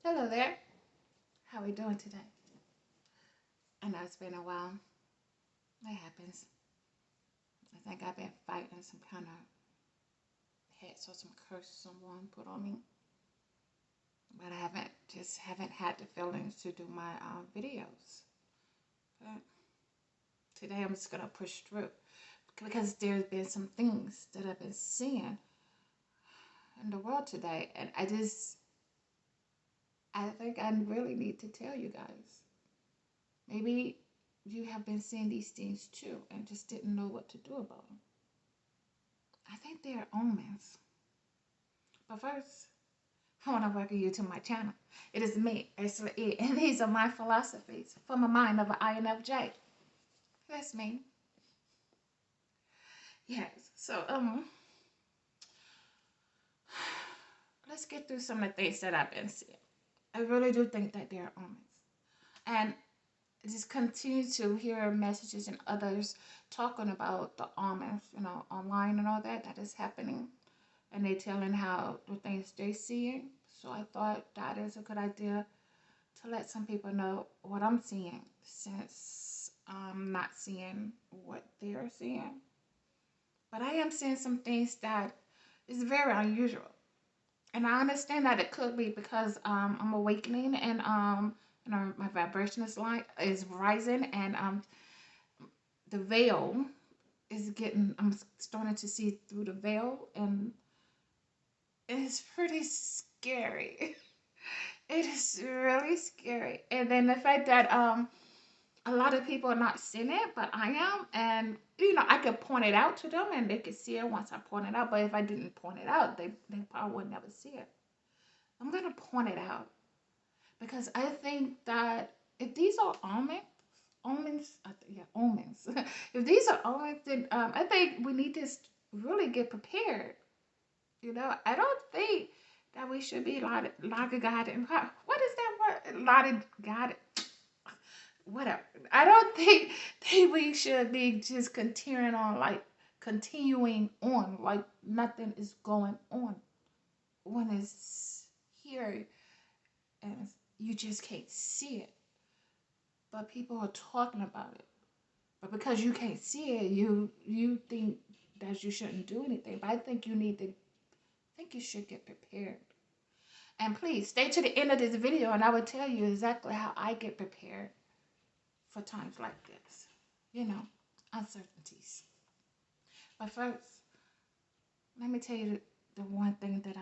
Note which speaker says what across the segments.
Speaker 1: Hello there. How are we doing today? I know it's been a while. That happens. I think I've been fighting some kind of hits or some curse someone put on me. But I haven't had the feelings to do my videos. But today I'm just gonna push through because there's been some things that I've been seeing in the world today, and I think I really need to tell you guys. Maybe you have been seeing these things too and just didn't know what to do about them. I think they are omens. But first, I want to welcome you to my channel. It is me, Ursula E, and these are my philosophies from a mind of an INFJ. That's me. Yes. So let's get through some of the things that I've been seeing. I really do think that they are omens. And just continue to hear messages and others talking about the omens, online and all that is happening. And they telling how the things they're seeing. So I thought that is a good idea to let some people know what I'm seeing, since I'm not seeing what they're seeing. But I am seeing some things that is very unusual. And I understand that it could be because I'm awakening, and my vibration is rising, and the veil is getting, I'm starting to see through the veil, and it's pretty scary. It is really scary. And then the fact that a lot of people are not seeing it, but I am, and I could point it out to them and they could see it once I point it out. But if I didn't point it out, they probably would never see it. I'm gonna point it out because I think that if these are omens, omens. If these are omens, then I think we need to really get prepared. I don't think that we should be like guided. What is that word? Like guided. Whatever. I don't think that we should be just continuing on like nothing is going on when it's here and you just can't see it. But people are talking about it. But because you can't see it, you think that you shouldn't do anything. But I think you should get prepared. And please stay to the end of this video and I will tell you exactly how I get prepared for times like this. Uncertainties. But first, let me tell you the one thing that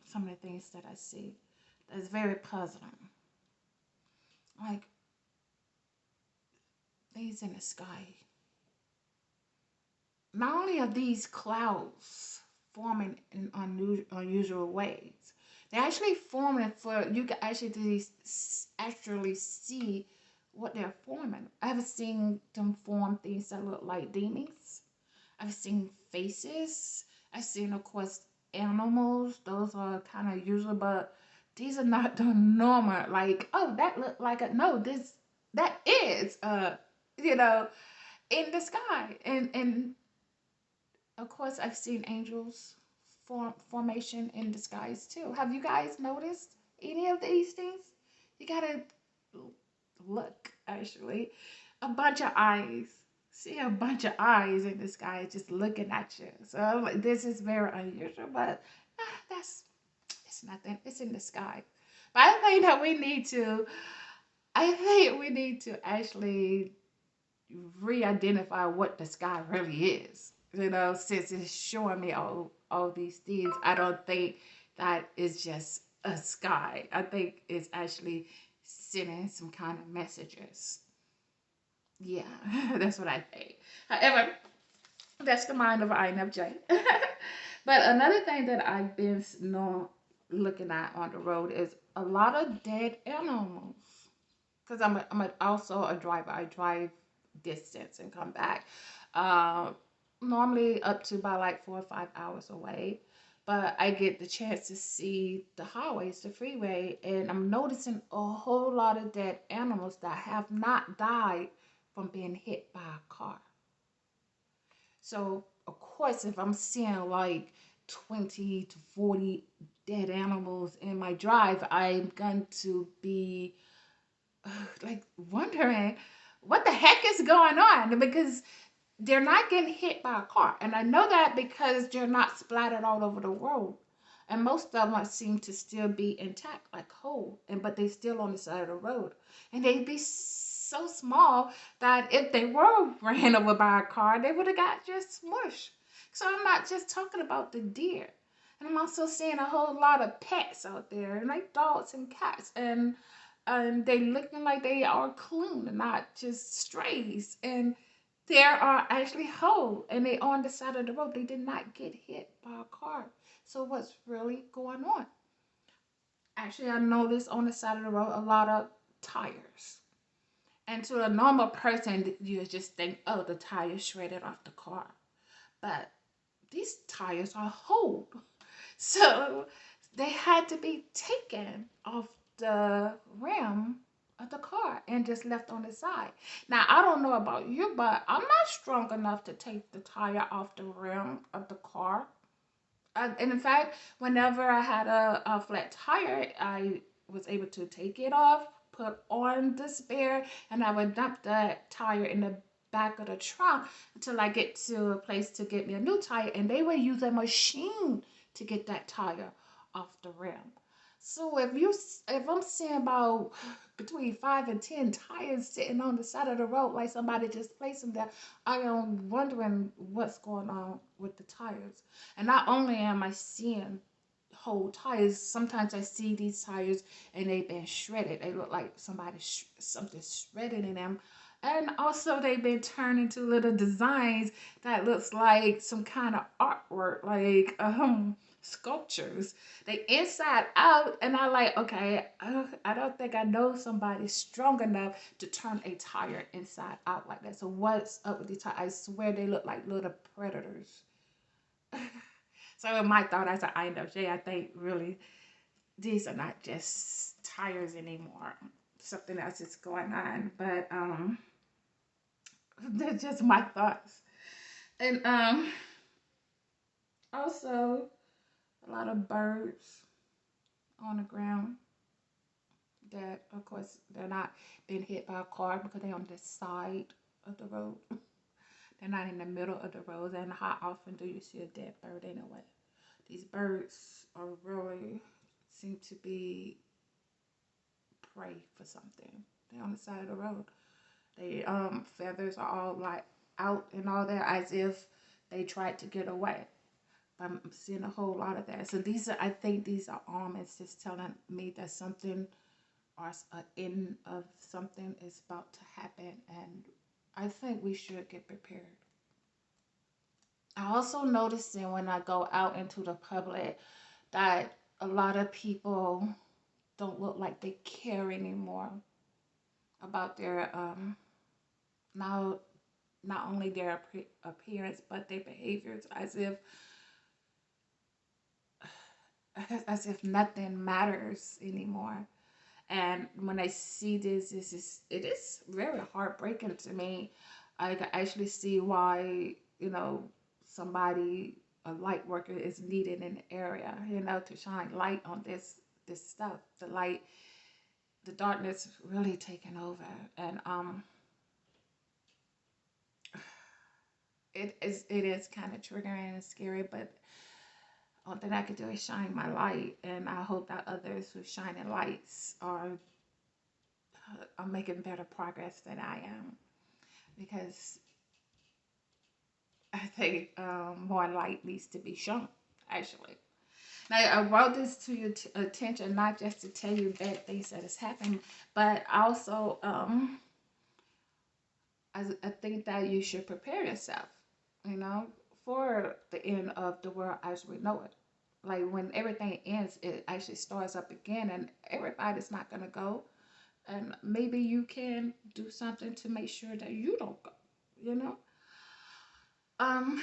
Speaker 1: some of the things that I see that's very puzzling. Like things in the sky. Not only are these clouds forming in unusual ways, they're actually forming for you can actually see what they're forming. I've seen them form things that look like demons. I've seen faces. I've seen, of course, animals. Those are kind of usual, but these are not the normal. Like, oh, that looked like that is in the sky, and of course, I've seen angels formation in the skies too. Have you guys noticed any of these things? You gotta look, actually. A bunch of eyes. See a bunch of eyes in the sky just looking at you. So I'm like, this is very unusual, but it's nothing. It's in the sky. But I think that we need to actually re-identify what the sky really is. Since it's showing me all these things, I don't think that is just a sky. I think it's actually sending some kind of messages. Yeah, that's what I think. However, that's the mind of INFJ. But another thing that I've been looking at on the road is a lot of dead animals. Because I'm also a driver. I drive distance and come back. Normally up to about like 4 or 5 hours away. But I get the chance to see the highways, the freeway, and I'm noticing a whole lot of dead animals that have not died from being hit by a car. So, of course, if I'm seeing like 20 to 40 dead animals in my drive, I'm going to be like wondering what the heck is going on, because they're not getting hit by a car. And I know that because they're not splattered all over the road. And most of them seem to still be intact, like whole, and but they still on the side of the road. And they'd be so small that if they were ran over by a car, they would have got just smushed. So I'm not just talking about the deer. And I'm also seeing a whole lot of pets out there, like dogs and cats, and they looking like they are clean and not just strays. And there are actually whole, and they on the side of the road. They did not get hit by a car. So what's really going on? Actually, I noticed on the side of the road a lot of tires. And to a normal person, you just think, oh, the tire shredded off the car. But these tires are whole. So they had to be taken off the rim of the car and just left on the side. Now, I don't know about you, but I'm not strong enough to take the tire off the rim of the car. And in fact, whenever I had a flat tire, I was able to take it off, put on the spare, and I would dump that tire in the back of the trunk until I get to a place to get me a new tire. And they would use a machine to get that tire off the rim. So if I'm seeing about between 5 and 10 tires sitting on the side of the road, like somebody just placed them there, I am wondering what's going on with the tires. And not only am I seeing whole tires, sometimes I see these tires and they've been shredded. They look like something shredded in them. And also they've been turned into little designs that looks like some kind of artwork, like sculptures. They inside out, and I like, okay, I don't think I know somebody strong enough to turn a tire inside out like that. So what's up with these tires? I swear they look like little predators. So in my thought, I said, I think really these are not just tires anymore. Something else is going on. But they're just my thoughts. And also a lot of birds on the ground that of course they're not being hit by a car because they're on the side of the road. They're not in the middle of the road. And how often do you see a dead bird anyway? These birds are really seem to be prey for something. They're on the side of the road. They feathers are all like out and all that as if they tried to get away. I'm seeing a whole lot of that. So I think these are omens just telling me that something or an end of something is about to happen, and I think we should get prepared. I also noticing when I go out into the public that a lot of people don't look like they care anymore about their now not only their appearance but their behaviors, as if nothing matters anymore. And when I see it is very heartbreaking to me. I can actually see why, somebody, a light worker, is needed in the area, to shine light on this stuff. The darkness really taking over, and it is kind of triggering and scary, but all that I can do is shine my light, and I hope that others who shine in lights are making better progress than I am, because I think more light needs to be shown, actually. Now, I brought this to your attention not just to tell you bad things that is happening, but also I think that you should prepare yourself, you know, for the end of the world as we know it. Like when everything ends, it actually starts up again, and everybody's not gonna go. And maybe you can do something to make sure that you don't go. You know, um,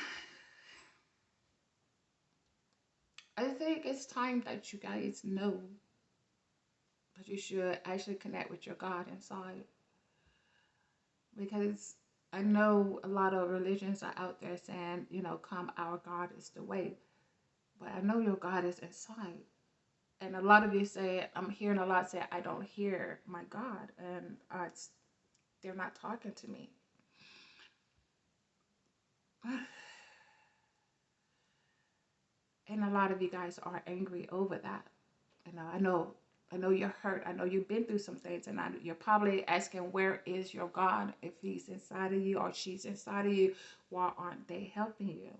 Speaker 1: I think it's time that you guys know that you should actually connect with your God inside, because I know a lot of religions are out there saying, come, our God is the way. But I know your God is inside. And a lot of you say, I'm hearing a lot say, I don't hear my God, and they're not talking to me. And a lot of you guys are angry over that. I know you're hurt. I know you've been through some things, and you're probably asking, where is your God? If he's inside of you or she's inside of you, why aren't they helping you?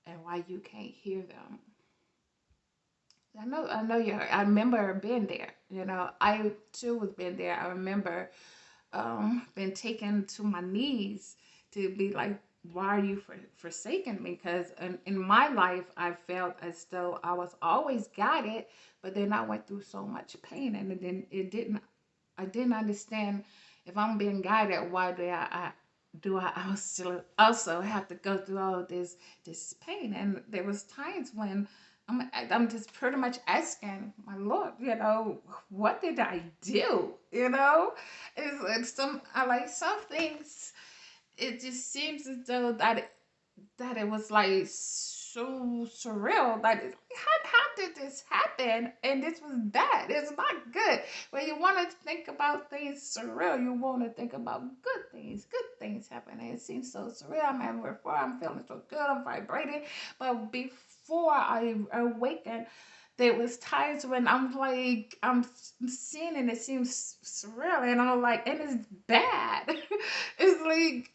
Speaker 1: And why you can't hear them? I know you. I remember being there. I too was been there. I remember been taken to my knees to be like, why are you forsaking me? Because in my life, I felt as though I was always guided, but then I went through so much pain, and I didn't understand, if I'm being guided, why do I also have to go through all of this pain? And there was times when I'm just pretty much asking my Lord, what did I do? It's some I like some things. It just seems as though that it was like so surreal. Like, how did this happen? And this was bad. It's not good. When you want to think about things surreal, you want to think about good things. Good things happen. And it seems so surreal. Before I'm feeling so good, I'm vibrating. But before I awaken, there was times when I'm seeing, and it seems surreal, and I'm like, and it's bad. It's like,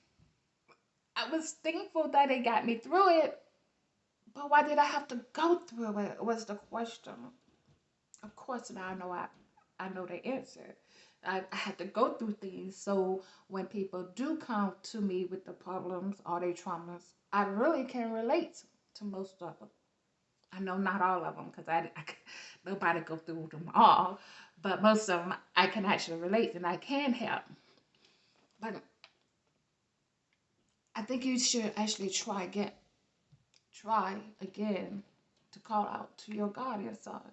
Speaker 1: I was thankful that it got me through it, but why did I have to go through it? Was the question. Of course, now I know the answer. I had to go through things, so when people do come to me with the problems or their traumas, I really can relate to most of them. I know not all of them, because nobody go through them all, but most of them I can actually relate, and I can help. But I think you should actually try again to call out to your God inside.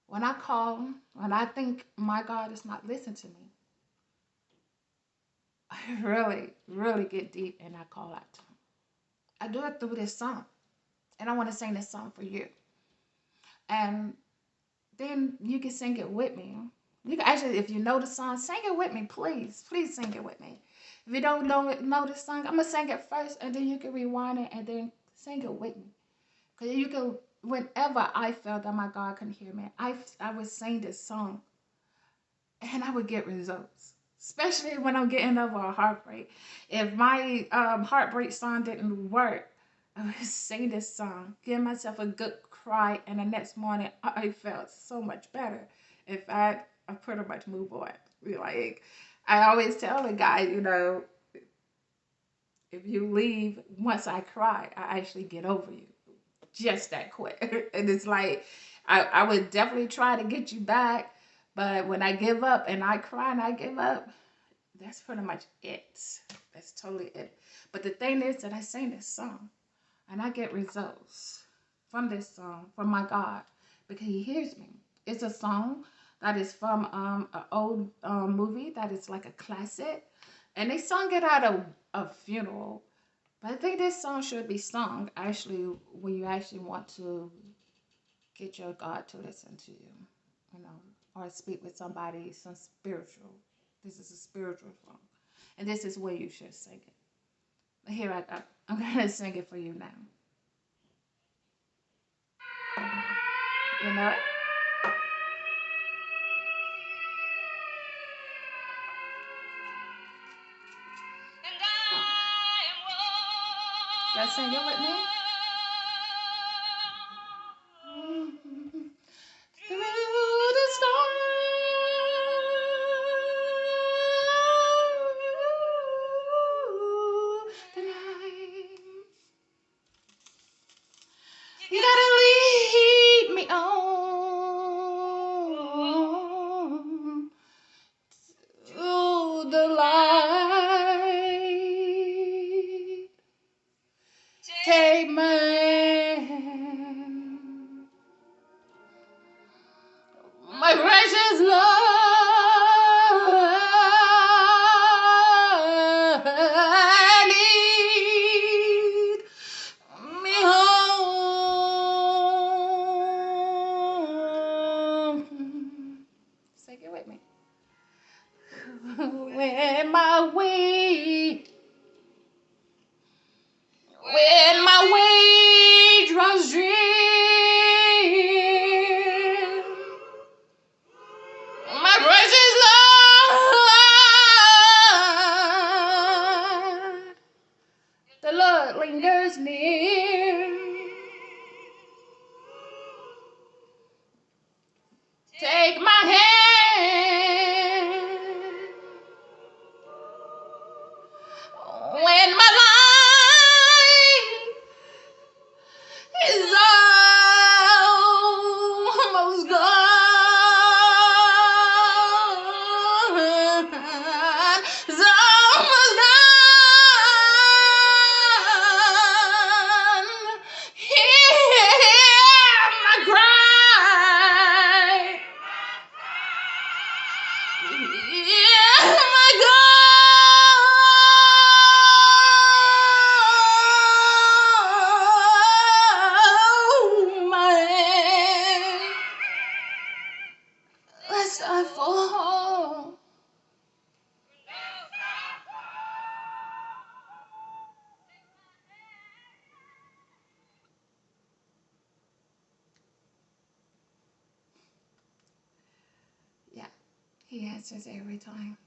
Speaker 1: When I think my God is not listening to me, I really, really get deep and I call out to him. I do it through this song, and I want to sing this song for you. And then you can sing it with me. You can actually, if you know the song, sing it with me, please. Please sing it with me. If you don't know the song, I'm going to sing it first, and then you can rewind it and then sing it with me. Because you can, whenever I felt that my God couldn't hear me, I would sing this song, and I would get results. Especially when I'm getting over a heartbreak. If my heartbreak song didn't work, I would sing this song, give myself a good cry, and the next morning I felt so much better. In fact, I pretty much move on. Like, I always tell the guy, if you leave once I cry, I actually get over you just that quick. And it's like, I would definitely try to get you back, but when I give up and I cry and I give up, that's pretty much it. That's totally it. But the thing is that I sing this song, and I get results from this song, from my God, because he hears me. It's a song that is from an old movie that is like a classic, and they sung it at a funeral. But I think this song should be sung actually when you actually want to get your God to listen to you, or speak with somebody, some spiritual. This is a spiritual song, and this is where you should sing it. But here I go. I'm gonna sing it for you now. You know it? Y'all sing it with me? Through the storm, the night, you gotta lead me on to the light. Take my He answers every time.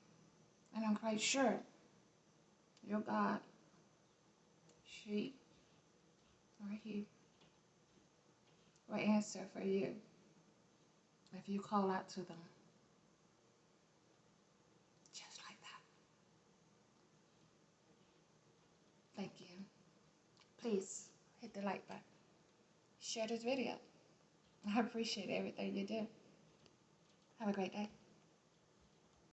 Speaker 1: And I'm quite sure your God, she, or he, will answer for you if you call out to them. Just like that. Thank you. Please hit the like button. Share this video. I appreciate everything you do. Have a great day.